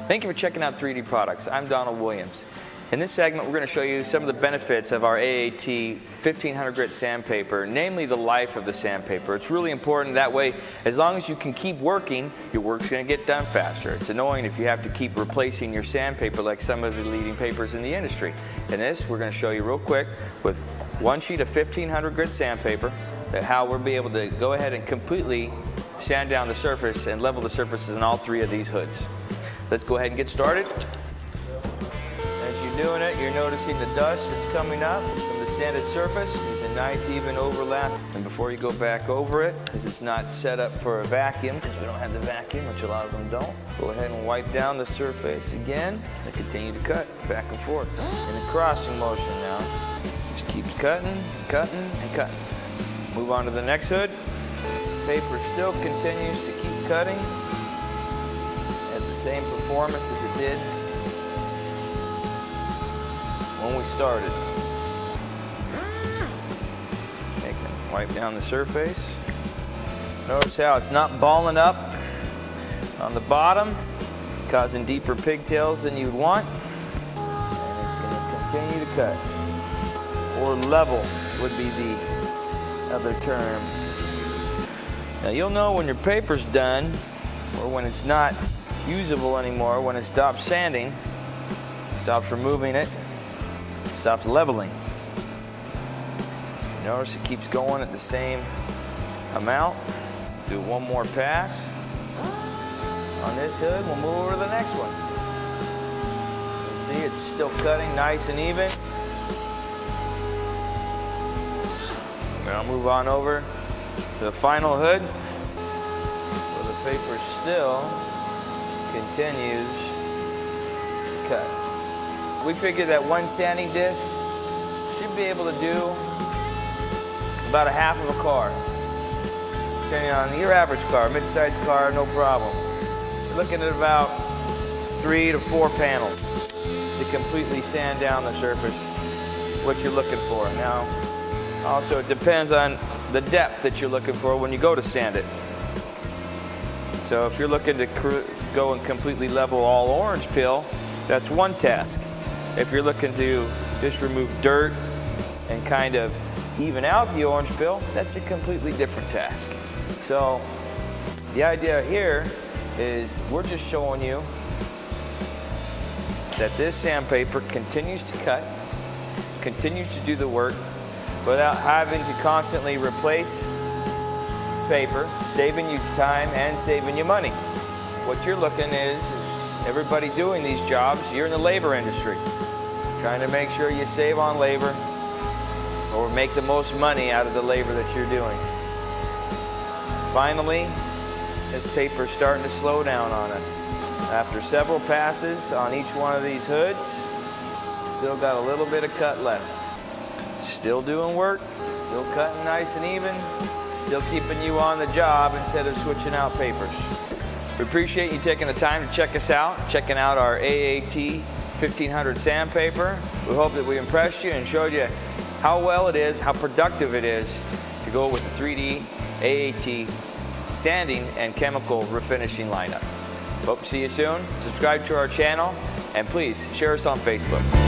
Thank you for checking out 3D Products. I'm Donald Williams. In this segment, we're going to show you some of the benefits of our AAT 1500 grit sandpaper, namely the life of the sandpaper. It's really important that way, as long as you can keep working, your work's going to get done faster. It's annoying if you have to keep replacing your sandpaper like some of the leading papers in the industry. In this, we're going to show you real quick with one sheet of 1500 grit sandpaper how we'll be able to go ahead and completely sand down the surface and level the surfaces in all three of these hoods. Let's go ahead and get started. As you're doing it, you're noticing the dust that's coming up from the sanded surface. There's a nice even overlap. And before you go back over it, because it's not set up for a vacuum, because we don't have the vacuum, which a lot of them don't, go ahead and wipe down the surface again and continue to cut back and forth in a crossing motion now. Just keeps cutting, cutting, and cutting. Move on to the next hood. Paper still continues to keep cutting at the same performance as it did when we started. Wipe down the surface. Notice how it's not balling up on the bottom, causing deeper pigtails than you'd want. And it's going to continue to cut. Or level would be the other term. Now you'll know when your paper's done, or when it's not usable anymore, when it stops sanding, stops removing it, stops leveling. Notice it keeps going at the same amount. Do one more pass on this hood. We'll move over to the next one. See, it's still cutting nice and even. I'll move on over to the final hood where the paper still continues to cut. We figure that one sanding disc should be able to do about a half of a car. Depending on your average car, mid-sized car, no problem. You're looking at about 3 to 4 panels to completely sand down the surface, what you're looking for. Now, also it depends on the depth that you're looking for when you go to sand it. So if you're looking to go and completely level all orange peel, that's one task. If you're looking to just remove dirt and kind of even out the orange peel, that's a completely different task. So the idea here is we're just showing you that this sandpaper continues to cut, continues to do the work without having to constantly replace paper, saving you time and saving you money. What you're looking is everybody doing these jobs, you're in the labor industry, trying to make sure you save on labor or make the most money out of the labor that you're doing. Finally, this paper's starting to slow down on us. After several passes on each one of these hoods, still got a little bit of cut left. Still doing work, still cutting nice and even, still keeping you on the job instead of switching out papers. We appreciate you taking the time to check us out, checking out our AAT 1500 sandpaper. We hope that we impressed you and showed you how well it is, how productive it is to go with the 3D AAT sanding and chemical refinishing lineup. Hope to see you soon. Subscribe to our channel and please share us on Facebook.